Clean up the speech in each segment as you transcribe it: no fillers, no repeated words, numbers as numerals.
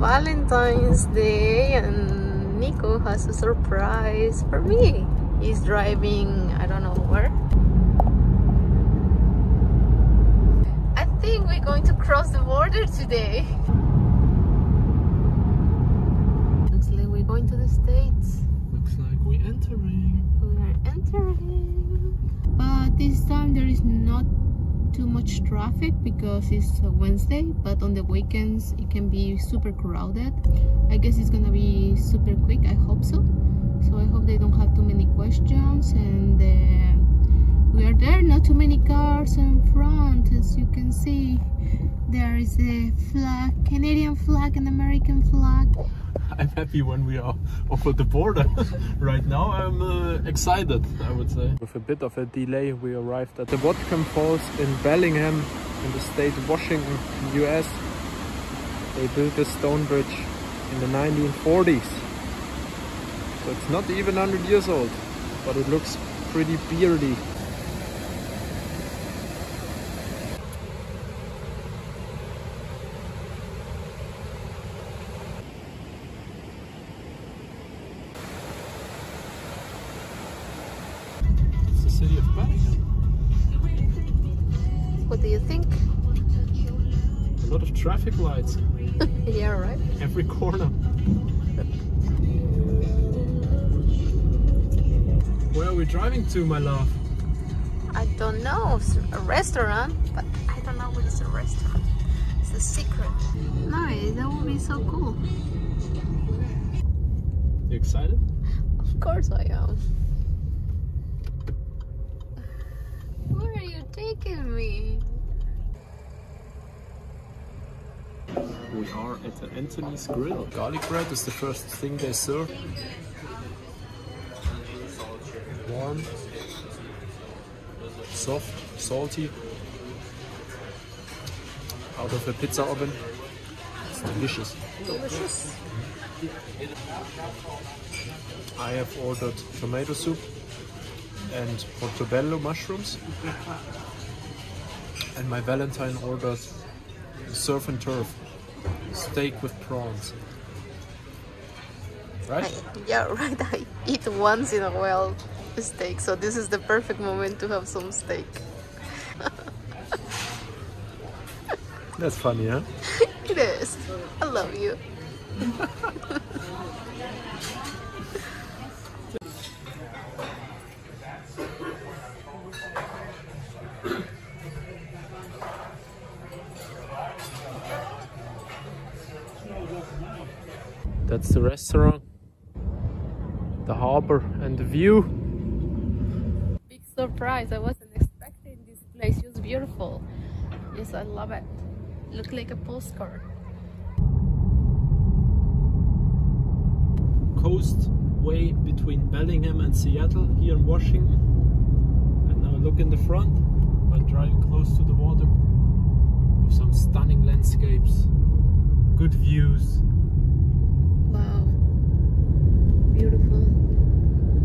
Valentine's Day and Nico has a surprise for me. He's driving, I don't know where. I think we're going to cross the border today. Looks like we're going to the States. Looks like we're entering. We are entering. But this time there is not too much traffic because it's a Wednesday, but on the weekends it can be super crowded. I guess it's gonna be super quick. I hope so. So I hope they don't have too many questions, and we are there. Not too many cars in front. As you can see, there is a flag, Canadian flag and American flag. I'm happy when we are over the border. Right now I'm excited, I would say. With a bit of a delay, we arrived at the Waterfalls in Bellingham in the state of Washington, US. They built this stone bridge in the 1940s. So it's not even 100 years old, but it looks pretty beardy. City of Bellingham. What do you think? A lot of traffic lights. Yeah, right. Every corner. Where are we driving to, my love? I don't know. It's a restaurant, but I don't know what is a restaurant. It's a secret. Nice. That would be so cool. You excited? Of course I am. Where are you taking me? We are at the Anthony's Grill. Garlic bread is the first thing they serve. Warm, soft, salty, out of a pizza oven. It's delicious. Delicious. I have ordered tomato soup and portobello mushrooms, and my Valentine ordered surf and turf steak with prawns. Right? Yeah, right. I eat once in a while steak, so this is the perfect moment to have some steak. That's funny, huh? It is. I love you. That's the restaurant, the harbor and the view. Big surprise. I wasn't expecting this place. It was beautiful. Yes, I love it. Look like a postcard. Coastway between Bellingham and Seattle here in Washington. And now look in the front while driving close to the water with some stunning landscapes, good views. Wow. Beautiful.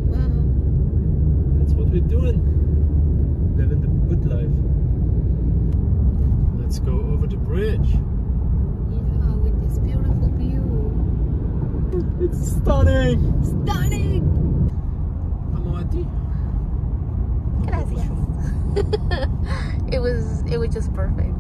Wow. That's what we're doing. Living the good life. Let's go over the bridge. Yeah, with this beautiful view. It's stunning! Stunning! Amo a ti. Gracias. It was just perfect.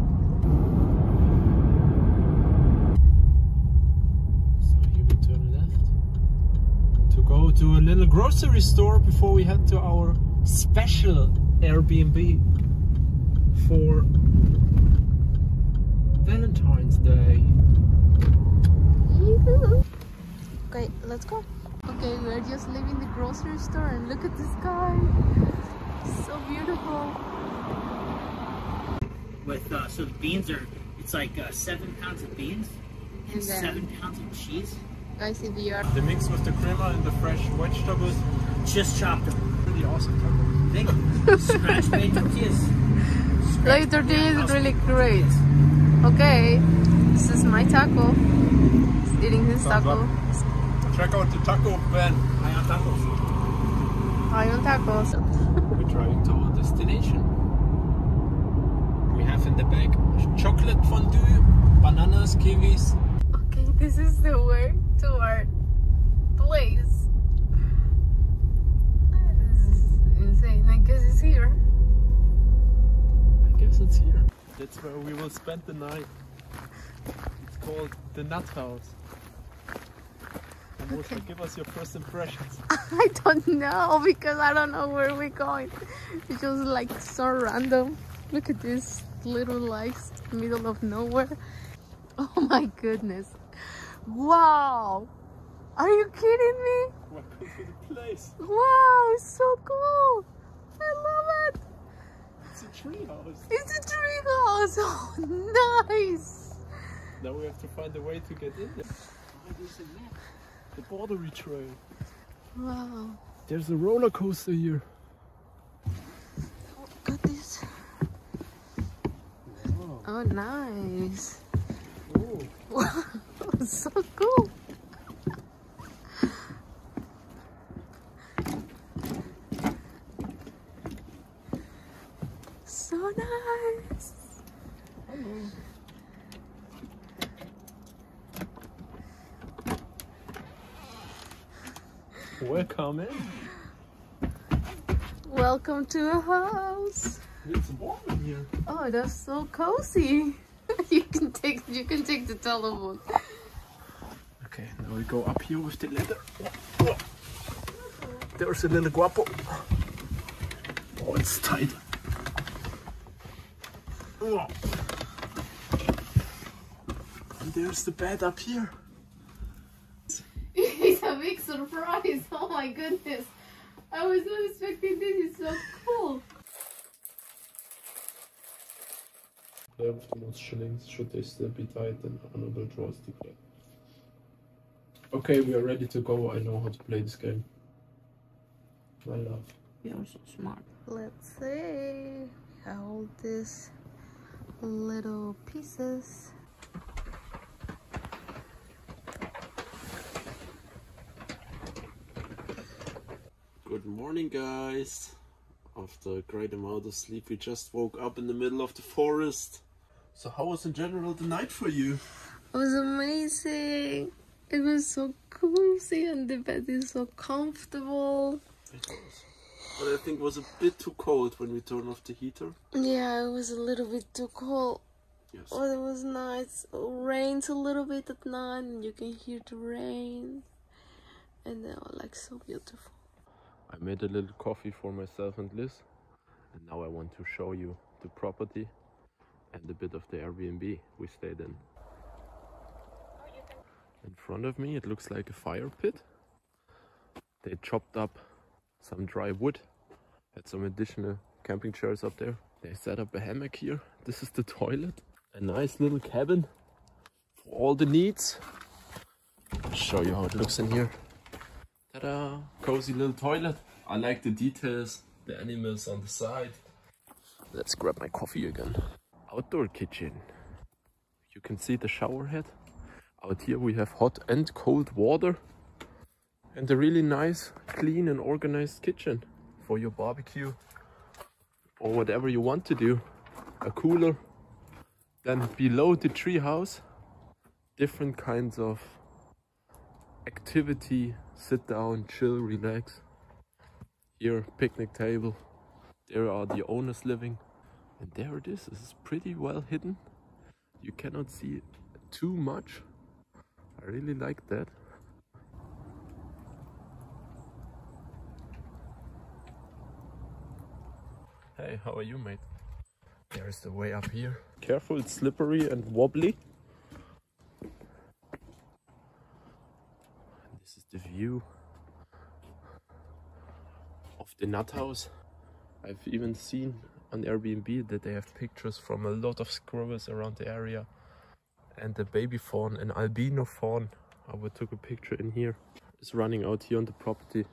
Go to a little grocery store before we head to our special Airbnb for Valentine's Day. Okay, let's go. Okay, we're just leaving the grocery store and look at the sky. It's so beautiful. With so the beans are, it's like 7 pounds of beans and 7 pounds of cheese. Guys, if you are The mix with the crema and the fresh vegetables. Just chopped them. Really awesome tacos. Thank you. Scratch made tortillas. like tortilla is really great. Okay, this is my taco. He's eating his taco. Check out the taco van. I have tacos. Hay un tacos. We're driving to our destination. We have in the bag chocolate fondue, bananas, kiwis. Okay, This is the way to our place. This is insane. I guess it's here. I guess it's here. That's where we will spend the night. It's called the Nut House. And okay. Give us your first impressions. I don't know because I don't know where we're going. It's just like so random. Look at this little lights, middle of nowhere. Oh my goodness. Wow. Are you kidding me? Welcome to the place. Wow, it's so cool. I love it. It's a treehouse. It's a treehouse. Oh, nice. Now we have to find a way to get in there. Oh, there's a map. The bordery trail. Wow. There's a roller coaster here. Oh, got this. Wow. Oh, nice. Oh. Wow, so cool. So nice. Hello. Welcome in. Welcome to a house. It's warm in here. Oh, that's so cozy. you can take the telephone. Okay, now we go up here with the ladder. There's a little guapo. Oh, it's tight. Oh. And there's the bed up here. It's a big surprise. Oh my goodness. I was not expecting this. It's so cool. Player with the most shillings, should they still be tied, then honorable draws declared. Okay, we are ready to go. I know how to play this game. My love. You're so smart. Let's see. I hold these little pieces. Good morning, guys. After a great amount of sleep, we just woke up in the middle of the forest. So how was in general the night for you? It was amazing. It was so cozy and the bed is so comfortable. It was. But I think it was a bit too cold when we turned off the heater. Yeah, it was a little bit too cold. Yes. Oh, it was nice. It rains a little bit at night and you can hear the rain. And they are like so beautiful. I made a little coffee for myself and Liz. And now I want to show you the property and a bit of the Airbnb we stayed in. In front of me it looks like a fire pit. They chopped up some dry wood, had some additional camping chairs up there. They set up a hammock here. This is the toilet. A nice little cabin for all the needs. I'll show you how it looks in here. Ta-da! Cozy little toilet. I like the details, the animals on the side. Let's grab my coffee again. Outdoor kitchen. You can see the shower head. Out here we have hot and cold water. And a really nice, clean and organized kitchen for your barbecue or whatever you want to do. A cooler. Then below the treehouse, different kinds of activity, sit down, chill, relax. Here, picnic table. There are the owners living. And there it is. This is pretty well hidden. You cannot see too much. I really like that. Hey, how are you, mate? There's the way up here. Careful, it's slippery and wobbly. This is the view of the nut house. I've even seen on Airbnb that they have pictures from a lot of squirrels around the area. And the baby fawn, an albino fawn. I took a picture in here. It's running out here on the property.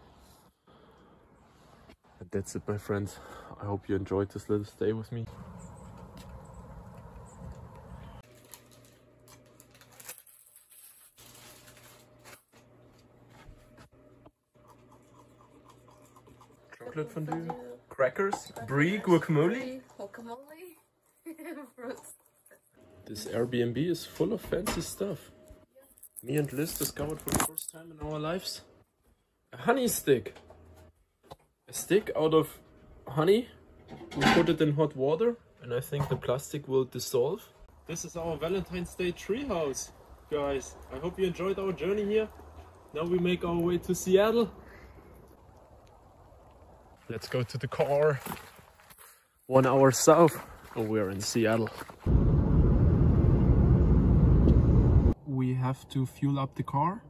And that's it, my friends. I hope you enjoyed this little stay with me. Chocolate fondue, crackers, brie, guacamole. This Airbnb is full of fancy stuff. Me and Liz discovered for the first time in our lives a honey stick. A stick out of honey. We put it in hot water and I think the plastic will dissolve. This is our Valentine's Day treehouse, guys. I hope you enjoyed our journey here. Now we make our way to Seattle. Let's go to the car. 1 hour south and we're in Seattle. We have to fuel up the car,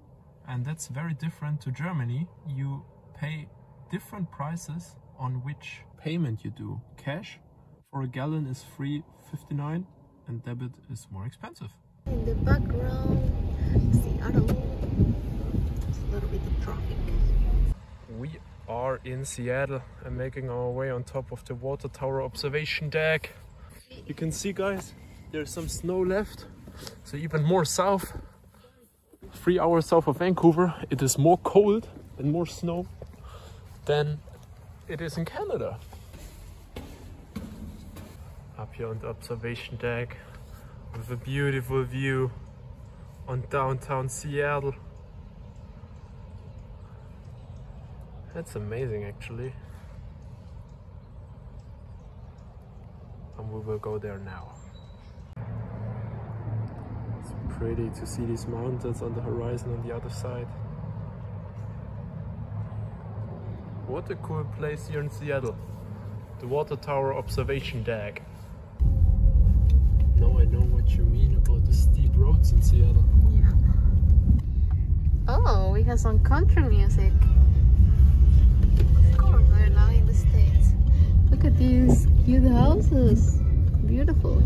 and that's very different to Germany. You pay different prices on which payment you do. Cash for a gallon is $3.59 and debit is more expensive. In the background, Seattle. There's a little bit of traffic. We are in Seattle and making our way on top of the water tower observation deck. You can see, guys, there's some snow left, so even more south, 3 hours south of Vancouver, it is more cold and more snow than it is in Canada. Up here on the observation deck with a beautiful view on downtown Seattle. That's amazing, actually. And we will go there now. It's pretty to see these mountains on the horizon on the other side. What a cool place here in Seattle. The water tower observation deck. Now I know what you mean about the steep roads in Seattle. Yeah. Oh, we have some country music. Of course, we're now in the States. Look at these cute houses. Beautiful.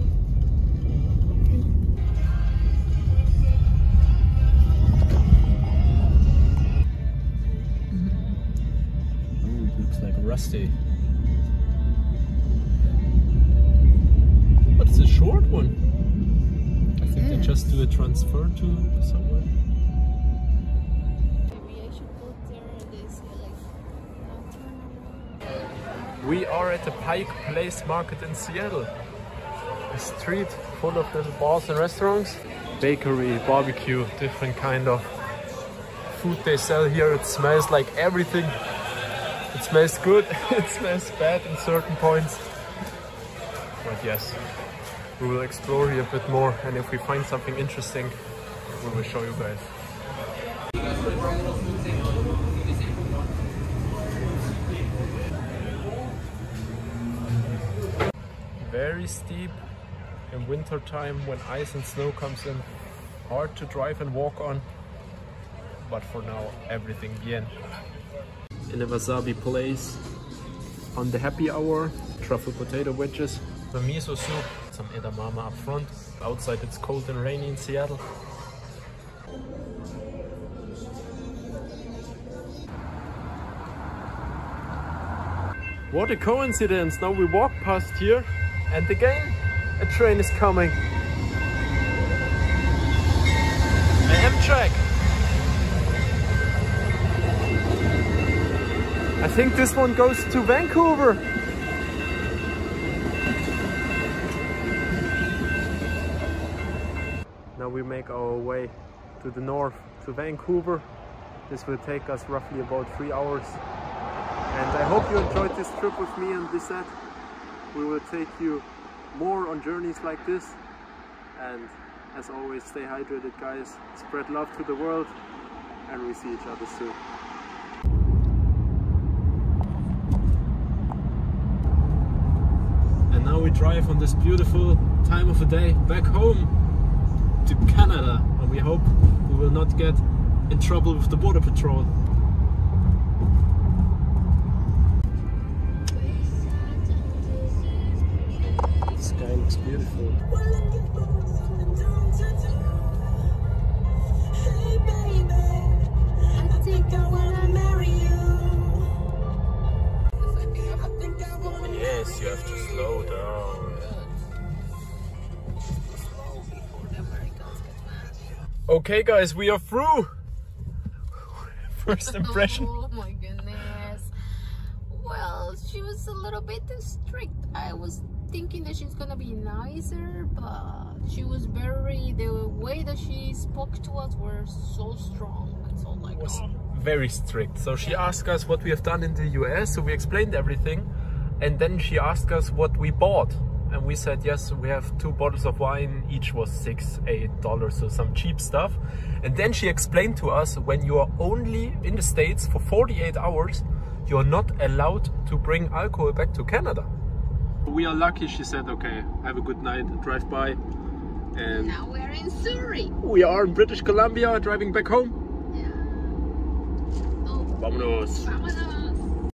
Oh, it looks like rusty. But it's a short one. I think they just do a transfer to somewhere. Maybe I should put there this We are at the Pike Place Market in Seattle. A street full of little bars and restaurants. Bakery, barbecue, different kind of food they sell here. It smells like everything. It smells good, it smells bad in certain points. But yes, we will explore here a bit more, and if we find something interesting, we will show you guys. Very steep in winter time when ice and snow comes in. Hard to drive and walk on, but for now everything bien. In a wasabi place, on the happy hour, truffle potato wedges, the miso soup, some edamame up front. Outside it's cold and rainy in Seattle. What a coincidence! Now we walk past here and again a train is coming. An Amtrak. I think this one goes to Vancouver. Now we make our way to the north, to Vancouver. This will take us roughly about 3 hours. And I hope you enjoyed this trip with me and Lisette. We will take you more on journeys like this. And as always, stay hydrated, guys. Spread love to the world. And we see each other soon. And now we drive on this beautiful time of the day back home to Canada, and we hope we will not get in trouble with the border patrol. The sky looks beautiful. Yes, you have to slow down. Okay guys, we are through. First impression. Oh my goodness. Well, she was a little bit strict. I was thinking that she's gonna be nicer, but she was very, the way that she spoke to us were so strong and so like, was very strict. So she asked us what we have done in the US, so we explained everything, and then she asked us what we bought, and we said yes, we have 2 bottles of wine, each was $6-8, so some cheap stuff. And then she explained to us, when you are only in the States for 48 hours, you're not allowed to bring alcohol back to Canada. We are lucky, she said, okay, have a good night, drive by. And now we're in Surrey. We are in British Columbia, driving back home. Yeah. Oh. Vámonos. Vámonos.